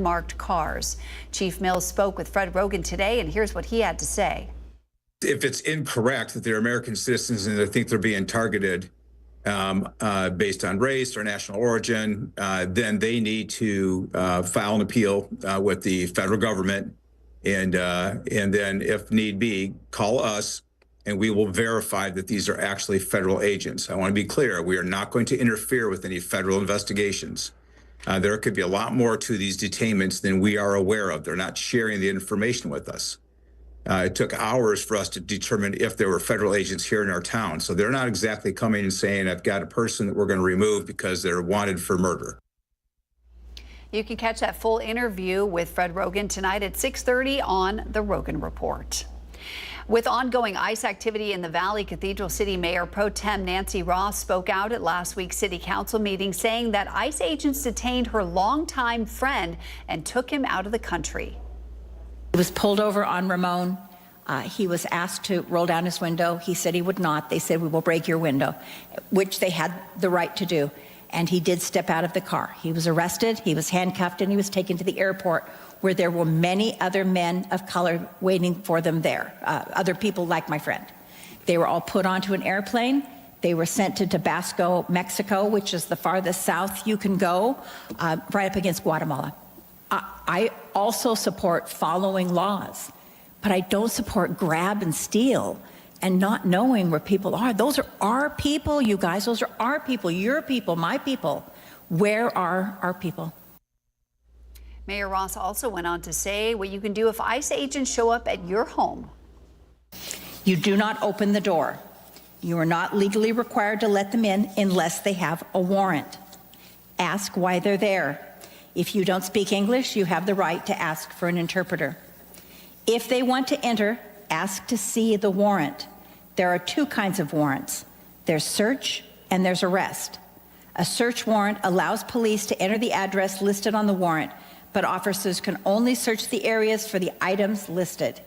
unmarked cars. Chief Mills spoke with Fred Rogan today, and here's what he had to say. If it's incorrect that they're American citizens and they think they're being targeted based on race or national origin, then they need to file an appeal with the federal government, and then, if need be, call us, and we will verify that these are actually federal agents. I want to be clear: we are not going to interfere with any federal investigations. There could be a lot more to these detainments than we are aware of. They're not sharing the information with us. It took hours for us to determine if there were federal agents here in our town. So they're not exactly coming and saying, I've got a person that we're going to remove because they're wanted for murder. You can catch that full interview with Fred Rogan tonight at 6:30 on The Rogan Report. With ongoing ICE activity in the Valley, Cathedral City Mayor Pro Tem Nancy Ross spoke out at last week's City Council meeting, saying that ICE agents detained her longtime friend and took him out of the country. He was pulled over on Ramon. He was asked to roll down his window. He said he would not. They said, we will break your window, which they had the right to do. And he did step out of the car. He was arrested, he was handcuffed, and he was taken to the airport, where there were many other men of color waiting for them there, other people like my friend. They were all put onto an airplane. They were sent to Tabasco, Mexico, which is the farthest south you can go, right up against Guatemala. I also support following laws, but I don't support grab and steal and not knowing where people are. Those are our people, you guys. Those are our people, your people, my people. Where are our people? Mayor Ross also went on to say what you can do if ICE agents show up at your home. You do not open the door. You are not legally required to let them in unless they have a warrant. Ask why they're there. If you don't speak English, you have the right to ask for an interpreter. If they want to enter, ask to see the warrant. There are two kinds of warrants. There's search and there's arrest. A search warrant allows police to enter the address listed on the warrant, but officers can only search the areas for the items listed.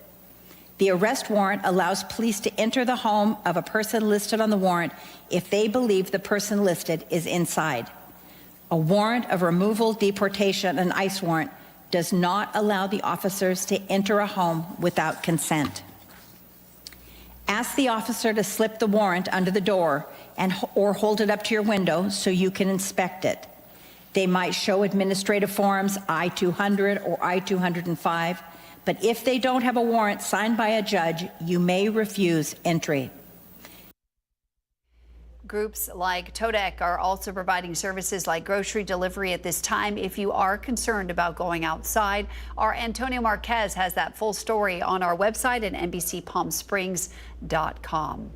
The arrest warrant allows police to enter the home of a person listed on the warrant if they believe the person listed is inside. A warrant of removal, deportation, an ICE warrant does not allow the officers to enter a home without consent. Ask the officer to slip the warrant under the door or hold it up to your window so you can inspect it. They might show administrative forms I-200 or I-205, but if they don't have a warrant signed by a judge, you may refuse entry. Groups like Todec are also providing services like grocery delivery at this time. If you are concerned about going outside, our Antonio Marquez has that full story on our website at NBCPalmSprings.com.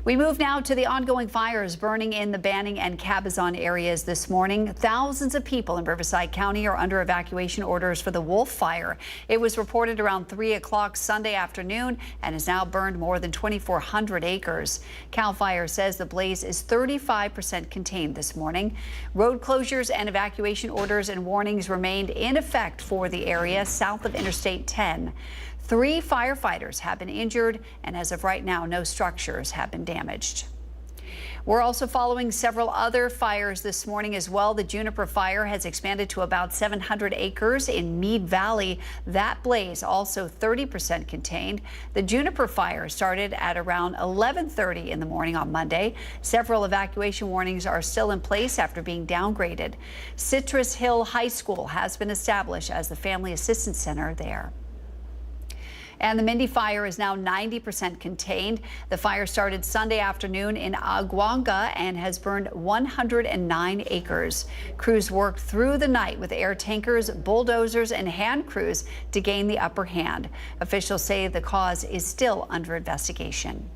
We move now to the ongoing fires burning in the Banning and Cabazon areas this morning. Thousands of people in Riverside County are under evacuation orders for the Wolf Fire. It was reported around 3 o'clock Sunday afternoon and has now burned more than 2,400 acres. CAL FIRE says the blaze is 35% contained this morning. Road closures and evacuation orders and warnings remained in effect for the area south of Interstate 10. 3 firefighters have been injured, and as of right now, no structures have been damaged. We're also following several other fires this morning as well. The Juniper Fire has expanded to about 700 acres in Mead Valley. That blaze also 30% contained. The Juniper Fire started at around 11:30 in the morning on Monday. Several evacuation warnings are still in place after being downgraded. Citrus Hill High School has been established as the Family Assistance Center there. And the Mindy Fire is now 90% contained. The fire started Sunday afternoon in Aguanga and has burned 109 acres. Crews worked through the night with air tankers, bulldozers, and hand crews to gain the upper hand. Officials say the cause is still under investigation.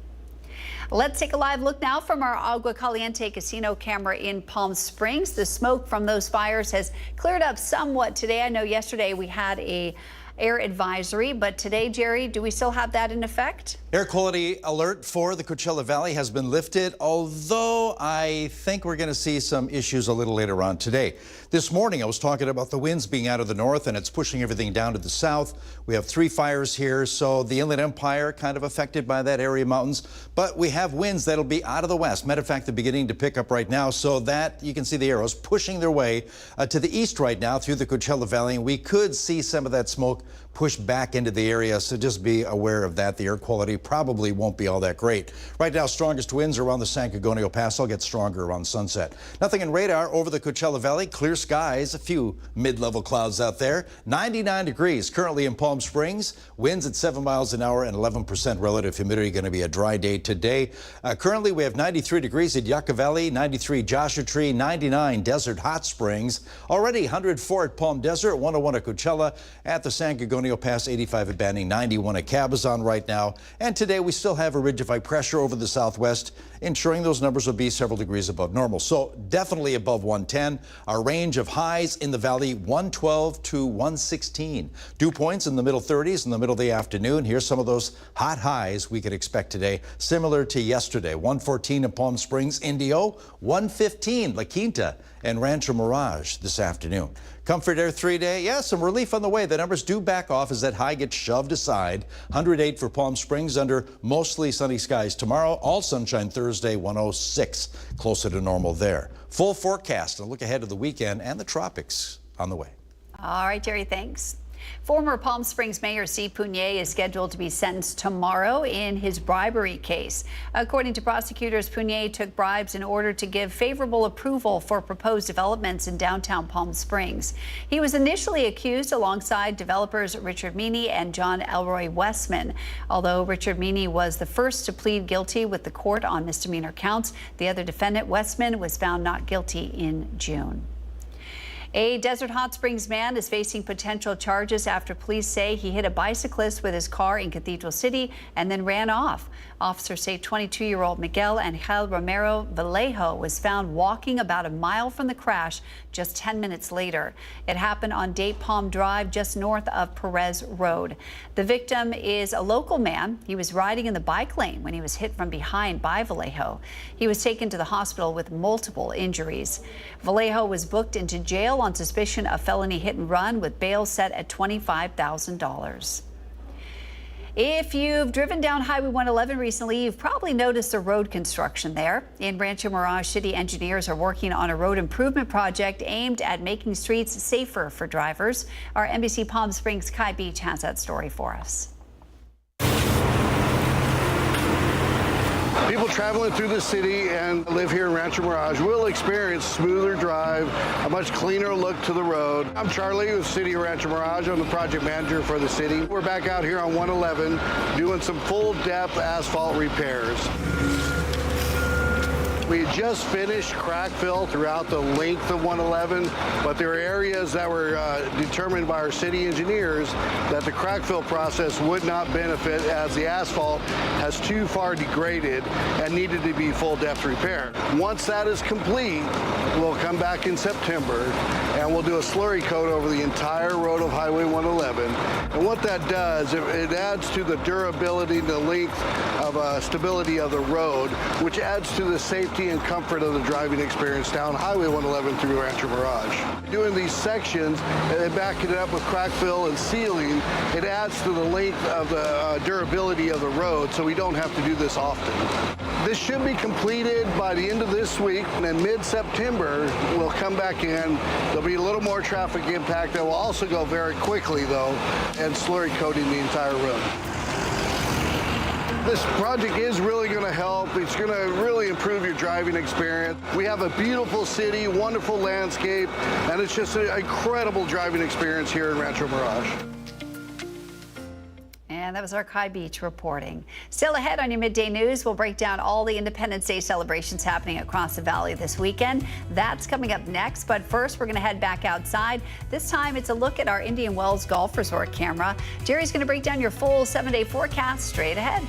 Let's take a live look now from our Agua Caliente casino camera in Palm Springs. The smoke from those fires has cleared up somewhat today. I know yesterday we had a air advisory. But today, Jerry, do we still have that in effect? Air quality alert for the Coachella Valley has been lifted, although I think we're going to see some issues a little later on today. This morning, I was talking about the winds being out of the north, and it's pushing everything down to the south. We have 3 fires here, so the Inland Empire kind of affected by that area of mountains. But we have winds that'll be out of the west. Matter of fact, they're beginning to pick up right now, so that you can see the arrows pushing their way to the east right now through the Coachella Valley, and we could see some of that smoke push back into the area, so just be aware of that. The air quality probably won't be all that great. Right now, strongest winds around the San Gorgonio Pass. I'll get stronger around sunset. Nothing in radar over the Coachella Valley. Clear skies, a few mid-level clouds out there. 99 degrees currently in Palm Springs. Winds at 7 miles an hour and 11% relative humidity. Going to be a dry day today. Currently, we have 93 degrees at Yucca Valley, 93 Joshua Tree, 99 Desert Hot Springs. Already 104 at Palm Desert, 101 at Coachella, at the San Gorgonio Pass, 85 at Banning, 91 at Cabazon right now. And today we still have a ridge of high pressure over the southwest, ensuring those numbers will be several degrees above normal. So definitely above 110. Our range of highs in the valley, 112 to 116. Dew points in the middle 30s in the middle of the afternoon. Here's some of those hot highs we could expect today, similar to yesterday. 114 in Palm Springs, Indio, 115 La Quinta and Rancho Mirage this afternoon. Comfort Air 3-day, yeah, some relief on the way. The numbers do back off as that high gets shoved aside. 108 for Palm Springs under mostly sunny skies tomorrow. All sunshine Thursday, 106. Closer to normal there. Full forecast and look ahead to the weekend and the tropics on the way. All right, Jerry, thanks. Former Palm Springs Mayor Steve Pugnier is scheduled to be sentenced tomorrow in his bribery case. According to prosecutors, Pugnier took bribes in order to give favorable approval for proposed developments in downtown Palm Springs. He was initially accused alongside developers Richard Meany and John Elroy Westman. Although Richard Meany was the first to plead guilty with the court on misdemeanor counts, the other defendant, Westman, was found not guilty in June. A Desert Hot Springs man is facing potential charges after police say he hit a bicyclist with his car in Cathedral City and then ran off. Officers say 22-year-old Miguel Angel Romero Vallejo was found walking about a mile from the crash just 10 minutes later. It happened on Date Palm Drive, just north of Perez Road. The victim is a local man. He was riding in the bike lane when he was hit from behind by Vallejo. He was taken to the hospital with multiple injuries. Vallejo was booked into jail on suspicion of felony hit and run with bail set at $25,000. If you've driven down Highway 111 recently, you've probably noticed the road construction there. In Rancho Mirage, city engineers are working on a road improvement project aimed at making streets safer for drivers. Our NBC Palm Springs Kai Beach has that story for us. People traveling through the city and live here in Rancho Mirage will experience smoother drive, a much cleaner look to the road. I'm Charlie with City of Rancho Mirage. I'm the project manager for the city. We're back out here on 111 doing some full depth asphalt repairs. We just finished crack fill throughout the length of 111, but there are areas that were determined by our city engineers that the crack fill process would not benefit as the asphalt has too far degraded and needed to be full depth repaired. Once that is complete, we'll come back in September and we'll do a slurry coat over the entire road of Highway 111. And what that does, it adds to the durability, the length of stability of the road, which adds to the safety and comfort of the driving experience down Highway 111 through Rancho Mirage. Doing these sections and backing it up with crack fill and sealing, it adds to the length of the durability of the road, so we don't have to do this often. This should be completed by the end of this week, and then mid-September we'll come back in. There'll be a little more traffic impact that will also go very quickly though, and slurry coating the entire road. This project is really going to help. It's going to really improve your driving experience. We have a beautiful city, wonderful landscape, and it's just an incredible driving experience here in Rancho Mirage. And that was our Kai Beach reporting. Still ahead on your midday news, we'll break down all the Independence Day celebrations happening across the valley this weekend. That's coming up next. But first, we're going to head back outside. This time, it's a look at our Indian Wells Golf Resort camera. Jerry's going to break down your full 7-day forecast straight ahead.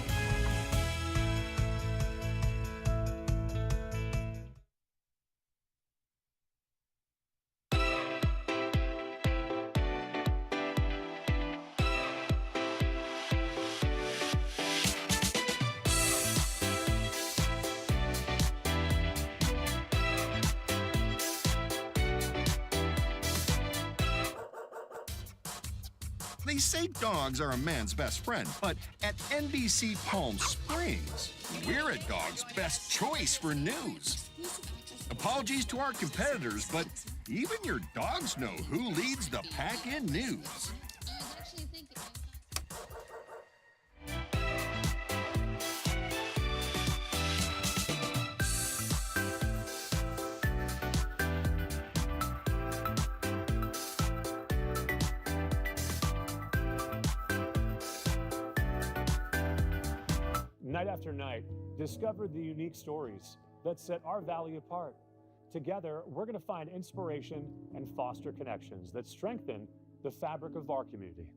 They say dogs are a man's best friend, but at NBC Palm Springs, we're a dog's best choice for news. Apologies to our competitors, but even your dogs know who leads the pack in news. Night after night, discover the unique stories that set our valley apart. Together, we're going to find inspiration and foster connections that strengthen the fabric of our community.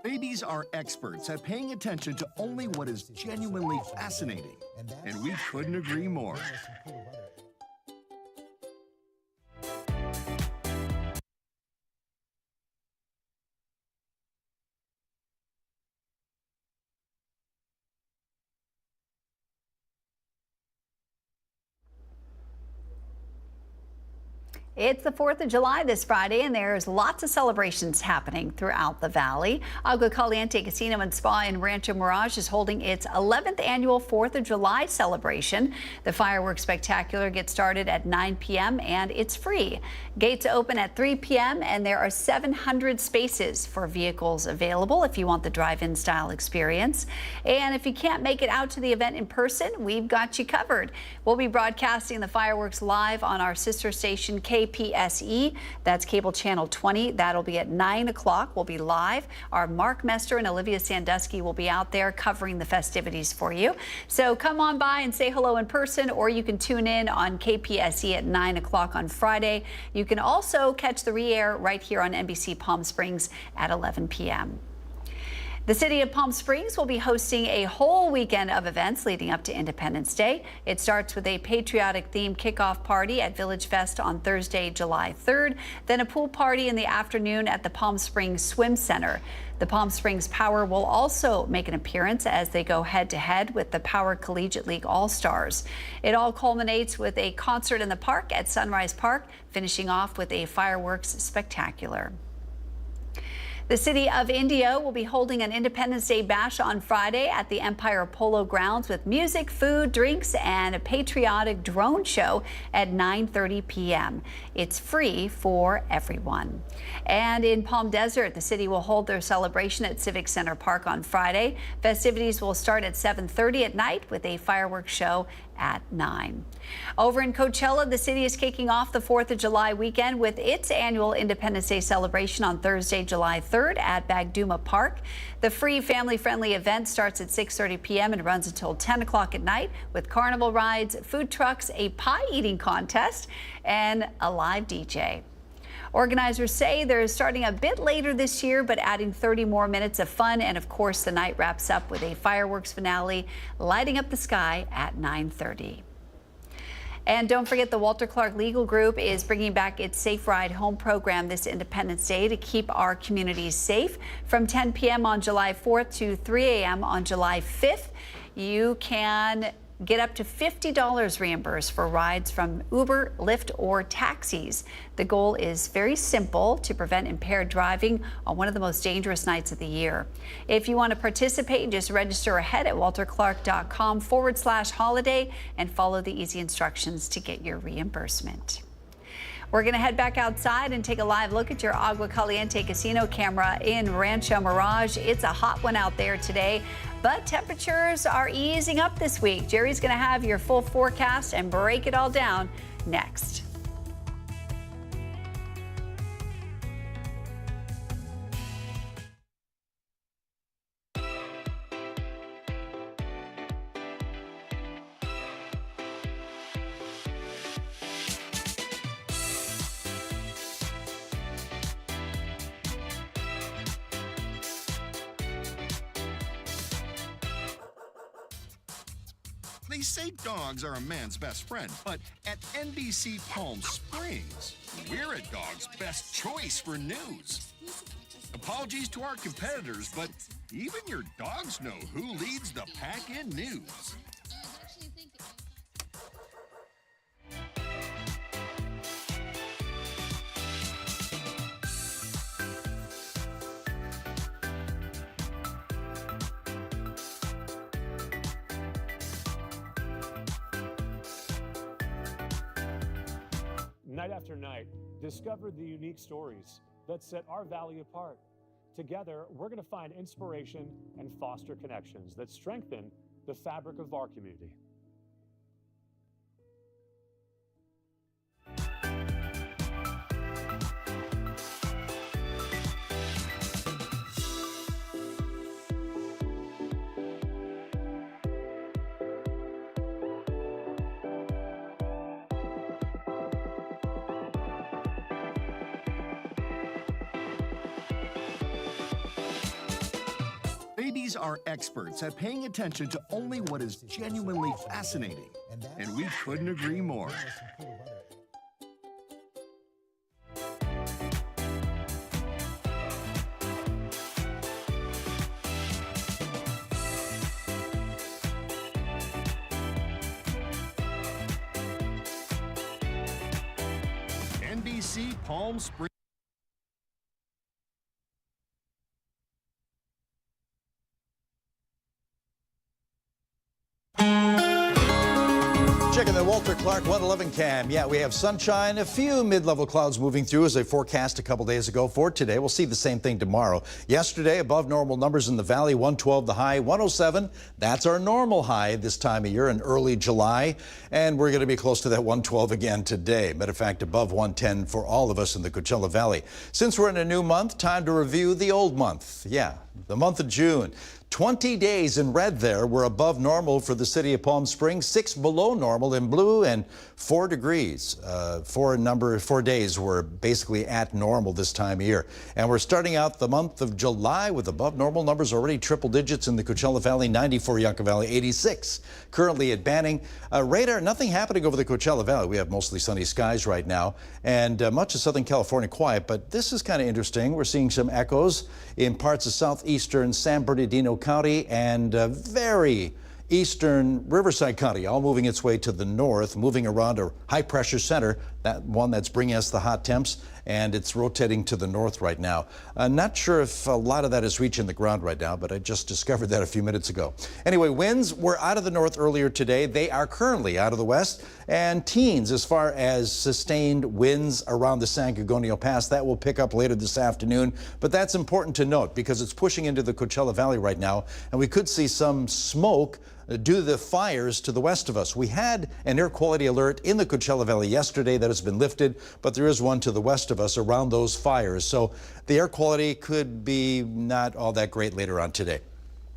Babies are experts at paying attention to only what is genuinely fascinating, and we couldn't agree more. It's the 4th of July this Friday, and there's lots of celebrations happening throughout the valley. Agua Caliente Casino and Spa in Rancho Mirage is holding its 11th annual 4th of July celebration. The fireworks spectacular gets started at 9 p.m. and it's free. Gates open at 3 p.m. and there are 700 spaces for vehicles available if you want the drive-in style experience. And if you can't make it out to the event in person, we've got you covered. We'll be broadcasting the fireworks live on our sister station KPSE. That's cable channel 20. That'll be at 9 o'clock. We'll be live. Our Mark Mester and Olivia Sandusky will be out there covering the festivities for you. So come on by and say hello in person, or you can tune in on KPSE at 9 o'clock on Friday. You can also catch the re-air right here on NBC Palm Springs at 11 p.m. The city of Palm Springs will be hosting a whole weekend of events leading up to Independence Day. It starts with a patriotic themed kickoff party at Village Fest on Thursday, July 3rd, then a pool party in the afternoon at the Palm Springs Swim Center. The Palm Springs Power will also make an appearance as they go head-to-head with the Power Collegiate League All-Stars. It all culminates with a concert in the park at Sunrise Park, finishing off with a fireworks spectacular. The city of Indio will be holding an Independence Day bash on Friday at the Empire Polo Grounds with music, food, drinks, and a patriotic drone show at 9:30 p.m. It's free for everyone. And in Palm Desert, the city will hold their celebration at Civic Center Park on Friday. Festivities will start at 7:30 at night with a fireworks show at 9. Over in Coachella, the city is kicking off the 4th of July weekend with its annual Independence Day celebration on Thursday, July 3rd at Bagduma Park. The free family-friendly event starts at 6:30 p.m. and runs until 10 o'clock at night with carnival rides, food trucks, a pie eating contest, and a live DJ. Organizers say they're starting a bit later this year, but adding 30 more minutes of fun. And of course, the night wraps up with a fireworks finale, lighting up the sky at 9:30. And don't forget, the Walter Clark Legal Group is bringing back its Safe Ride Home program this Independence Day to keep our communities safe. From 10 p.m. on July 4th to 3 a.m. on July 5th, you can get up to $50 reimbursed for rides from Uber, Lyft, or taxis. The goal is very simple: to prevent impaired driving on one of the most dangerous nights of the year. If you want to participate, just register ahead at walterclark.com/holiday and follow the easy instructions to get your reimbursement. We're going to head back outside and take a live look at your Agua Caliente Casino camera in Rancho Mirage. It's a hot one out there today, but temperatures are easing up this week. Jerry's going to have your full forecast and break it all down next. They say dogs are a man's best friend, but at NBC Palm Springs, we're a dog's best choice for news. Apologies to our competitors, but even your dogs know who leads the pack in news. Night after night, discover the unique stories that set our valley apart. Together, we're going to find inspiration and foster connections that strengthen the fabric of our community. Babies are experts at paying attention to only what is genuinely fascinating, and we couldn't agree more. NBC Palm Springs. Checking the Walter Clark 111 cam. Yeah, we have sunshine, a few mid-level clouds moving through as they forecast a couple days ago for today. We'll see the same thing tomorrow. Yesterday, above normal numbers in the valley, 112 the high, 107. That's our normal high this time of year in early July. And we're going to be close to that 112 again today. Matter of fact, above 110 for all of us in the Coachella Valley. Since we're in a new month, time to review the old month. Yeah, the month of June. 20 days in red there were above normal for the city of Palm Springs, 6 below normal in blue, and 4 degrees. 4 days were basically at normal this time of year. And we're starting out the month of July with above normal numbers already triple digits in the Coachella Valley, 94 Yucca Valley, 86 currently at Banning. Radar, nothing happening over the Coachella Valley. We have mostly sunny skies right now, and much of Southern California quiet, but this is kind of interesting. We're seeing some echoes in parts of southeastern San Bernardino County and very eastern Riverside County, all moving its way to the north, moving around a high pressure center, that one that's bringing us the hot temps, and it's rotating to the north right now. Not sure if a lot of that is reaching the ground right now, but I just discovered that a few minutes ago. Anyway, winds were out of the north earlier today. They are currently out of the west, and teens as far as sustained winds around the San Gorgonio Pass. That will pick up later this afternoon, but that's important to note because it's pushing into the Coachella Valley right now, and we could see some smoke due to the fires to the west of us. We had an air quality alert in the Coachella Valley yesterday that has been lifted, but there is one to the west of us around those fires. So the air quality could be not all that great later on today.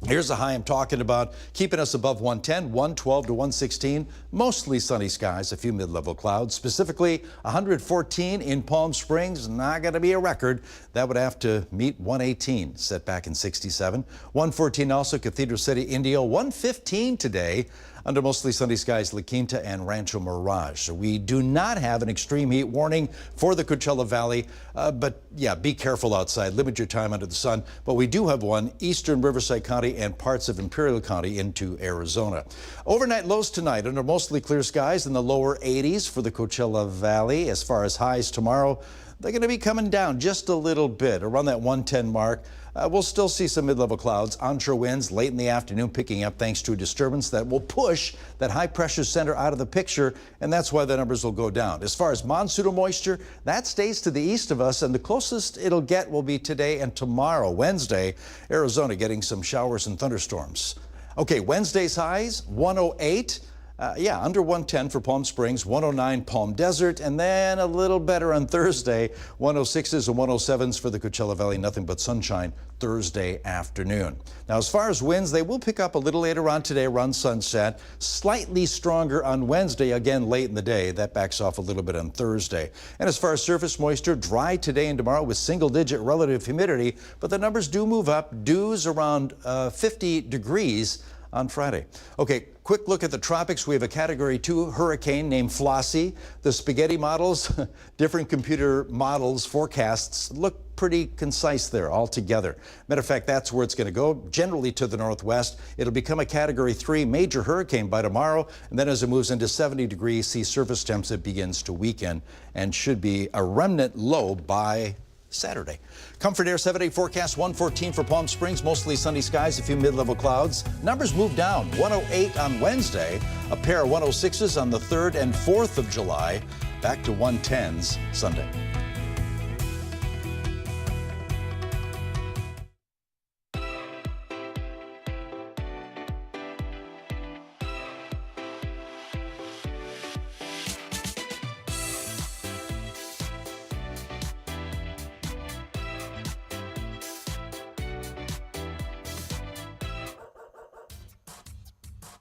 Here's the high I'm talking about, keeping us above 110, 112 to 116, mostly sunny skies, a few mid-level clouds, specifically 114 in Palm Springs, not going to be a record. That would have to meet 118, set back in 67. 114 also Cathedral City, Indio, 115 today. Under mostly sunny skies, La Quinta and Rancho Mirage. We do not have an extreme heat warning for the Coachella Valley, but yeah, be careful outside. Limit your time under the sun. But we do have one eastern Riverside County and parts of Imperial County into Arizona. Overnight lows tonight under mostly clear skies in the lower 80s for the Coachella Valley. As far as highs tomorrow, they're going to be coming down just a little bit around that 110 mark. We'll still see some mid-level clouds. Onshore winds late in the afternoon picking up thanks to a disturbance that will push that high-pressure center out of the picture, and that's why the numbers will go down. As far as monsoonal moisture, that stays to the east of us, and the closest it'll get will be today and tomorrow. Wednesday, Arizona getting some showers and thunderstorms. Okay, Wednesday's highs, 108. Under 110 for Palm Springs, 109 Palm Desert, and then a little better on Thursday, 106s and 107s for the Coachella Valley, nothing but sunshine Thursday afternoon. Now, as far as winds, they will pick up a little later on today around sunset, slightly stronger on Wednesday, again late in the day. That backs off a little bit on Thursday. And as far as surface moisture, dry today and tomorrow with single-digit relative humidity, but the numbers do move up. Dews around 50 degrees on Friday. Okay, quick look at the tropics. We have a Category 2 hurricane named Flossie. The spaghetti models, different computer models, forecasts look pretty concise there altogether. Matter of fact, that's where it's going to go, generally to the northwest. It'll become a Category 3 major hurricane by tomorrow, and then as it moves into 70 degrees sea surface temps, it begins to weaken and should be a remnant low by Saturday. Comfort Air 7-day forecast, 114 for Palm Springs, mostly sunny skies, a few mid-level clouds. Numbers move down, 108 on Wednesday, a pair of 106s on the 3rd and 4th of July, back to 110s Sunday.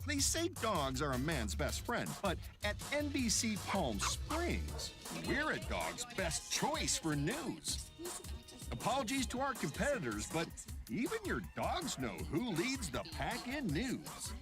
They say dogs are a man's best friend, but at NBC Palm Springs, we're a dog's best choice for news. Apologies to our competitors, but even your dogs know who leads the pack in news.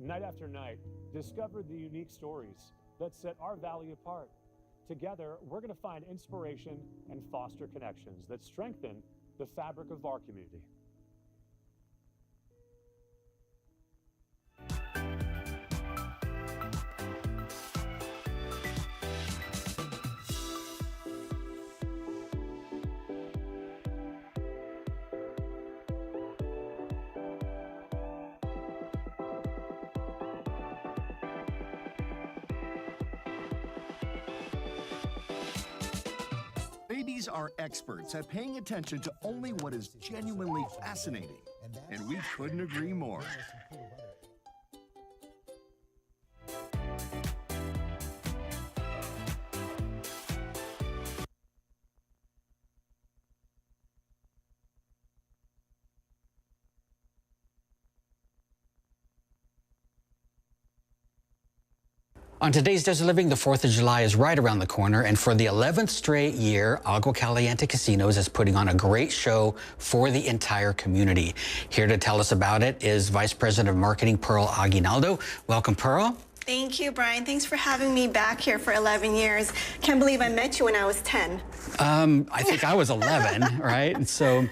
Night after night, discover the unique stories that set our valley apart. Together, we're going to find inspiration and foster connections that strengthen the fabric of our community. Babies are experts at paying attention to only what is genuinely fascinating, and we couldn't agree more. On today's Desert Living, the 4th of July is right around the corner, and for the 11th straight year, Agua Caliente Casinos is putting on a great show for the entire community. Here to tell us about it is Vice President of Marketing, Pearl Aguinaldo. Welcome, Pearl. Thank you, Brian. Thanks for having me back here for 11 years. Can't believe I met you when I was 10. I think I was 11, right? So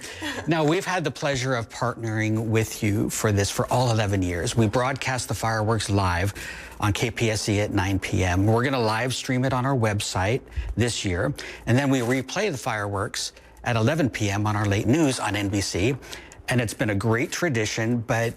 now we've had the pleasure of partnering with you for this for all 11 years. We broadcast the fireworks live on KPSC at 9 p.m. We're going to live stream it on our website this year, and then we replay the fireworks at 11 p.m. on our late news on NBC. And it's been a great tradition, but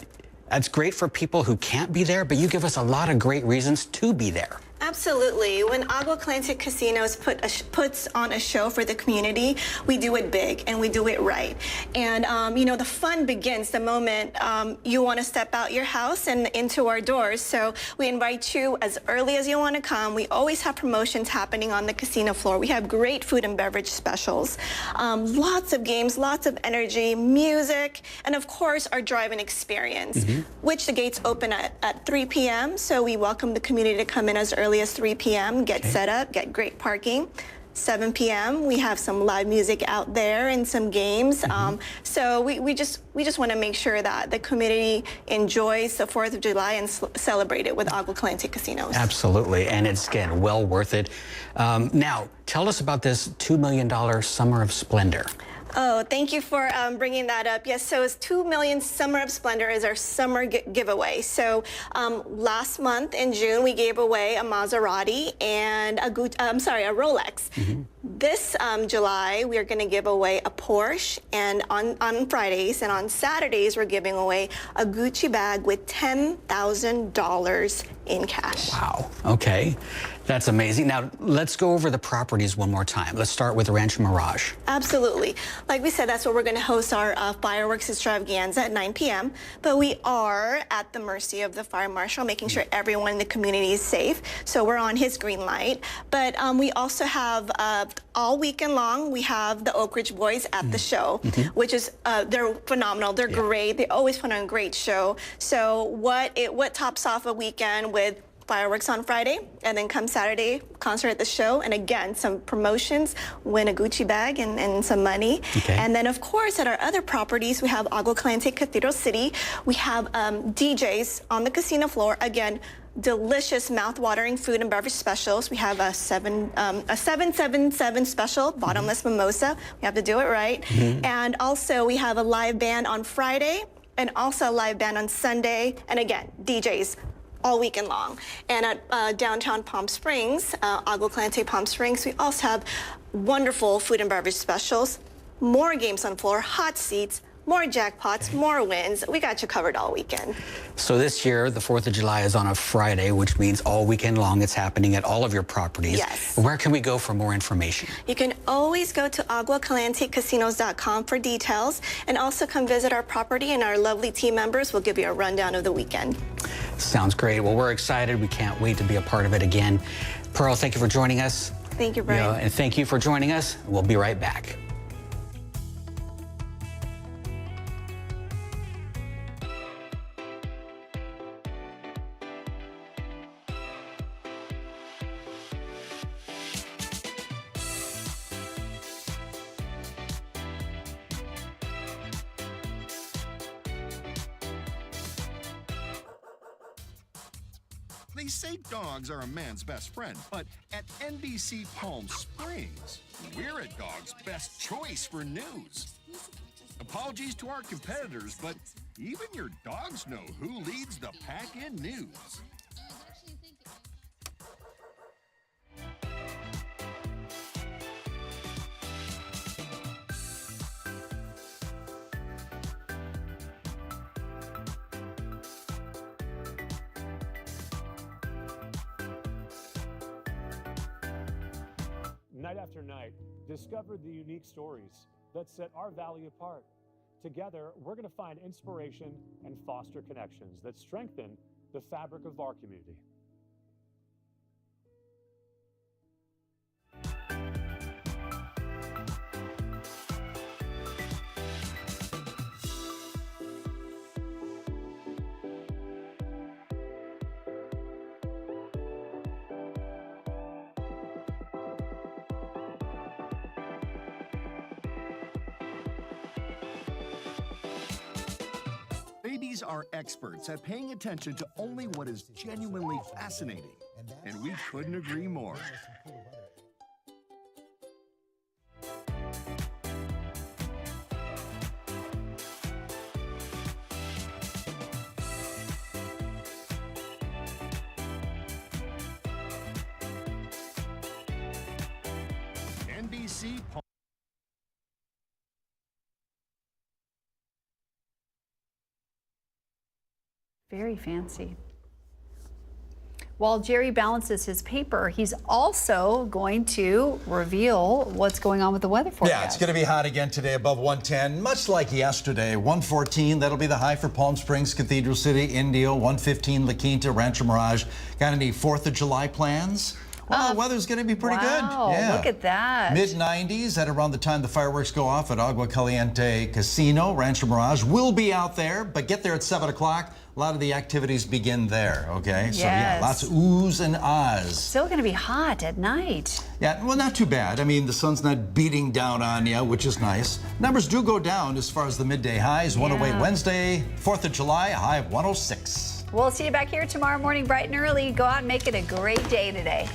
that's great for people who can't be there, but you give us a lot of great reasons to be there. Absolutely. When Agua Caliente Casinos puts on a show for the community, we do it big and we do it right. And, you know, the fun begins the moment you want to step out your house and into our doors. So we invite you as early as you want to come. We always have promotions happening on the casino floor. We have great food and beverage specials, lots of games, lots of energy, music, and of course our drive-in experience, which the gates open at 3 p.m. So we welcome the community to come in as early as 3 p.m., get set up, get great parking. 7 p.m. we have some live music out there and some games. So we just want to make sure that the community enjoys the 4th of July and celebrate it with Agua Caliente Casinos. Absolutely, and it's, again, well worth it. Now, tell us about this $2 million Summer of Splendor. Oh, thank you for bringing that up. Yes, so it's 2 million Summer of Splendor is our summer giveaway. So last month in June, we gave away a Maserati and a Rolex. This July, we are going to give away a Porsche, and on Fridays and on Saturdays, we're giving away a Gucci bag with $10,000 in cash. Wow. Okay. That's amazing. Now, let's go over the properties one more time. Let's start with Rancho Mirage. Absolutely. Like we said, that's where we're going to host our fireworks extravaganza at 9 p.m. But we are at the mercy of the fire marshal, making sure everyone in the community is safe. So we're on his green light. But we also have all weekend long, we have the Oak Ridge Boys at the show, which is, they're phenomenal. They're great. They always put on a great show. So what tops off a weekend with fireworks on Friday, and then come Saturday, concert at the show, and again, some promotions, win a Gucci bag and some money. Okay. And then, of course, at our other properties, we have Agua Caliente Cathedral City. We have DJs on the casino floor. Again, delicious, mouth-watering food and beverage specials. We have a 777 special, bottomless mimosa. We have to do it right. And also, we have a live band on Friday, and also a live band on Sunday. And again, DJs all weekend long. And at downtown Palm Springs, Agua Caliente Palm Springs, we also have wonderful food and beverage specials, more games on floor, hot seats, more jackpots, more wins. We got you covered all weekend. So this year, the 4th of July is on a Friday, which means all weekend long it's happening at all of your properties. Yes. Where can we go for more information? You can always go to aguacalientecasinos.com for details, and also come visit our property, and our lovely team members will give you a rundown of the weekend. Sounds great. Well, we're excited. We can't wait to be a part of it again. Pearl, thank you for joining us. Thank you, Brian. And thank you for joining us. We'll be right back. They say dogs are a man's best friend, but at NBC Palm Springs, we're a dog's best choice for news. Apologies to our competitors, but even your dogs know who leads the pack in news. Night after night, discover the unique stories that set our valley apart. Together, we're going to find inspiration and foster connections that strengthen the fabric of our community. Babies are experts at paying attention to only what is genuinely fascinating, and we couldn't agree more. NBC Very fancy. While Jerry balances his paper, he's also going to reveal what's going on with the weather forecast. Yeah, it's going to be hot again today, above 110, much like yesterday. 114, that'll be the high for Palm Springs, Cathedral City, Indio. 115, La Quinta, Rancho Mirage. Got any 4th of July plans? Well, the weather's going to be pretty good. Yeah. Look at that. Mid-90s at around the time the fireworks go off at Agua Caliente Casino. Rancho Mirage will be out there, but get there at 7 o'clock. A lot of the activities begin there, okay? So, yeah, lots of oohs and ahs. Still going to be hot at night. Yeah, well, not too bad. I mean, the sun's not beating down on you, which is nice. Numbers do go down as far as the midday highs. 108 Wednesday, 4th of July, a high of 106. We'll see you back here tomorrow morning bright and early. Go out and make it a great day today.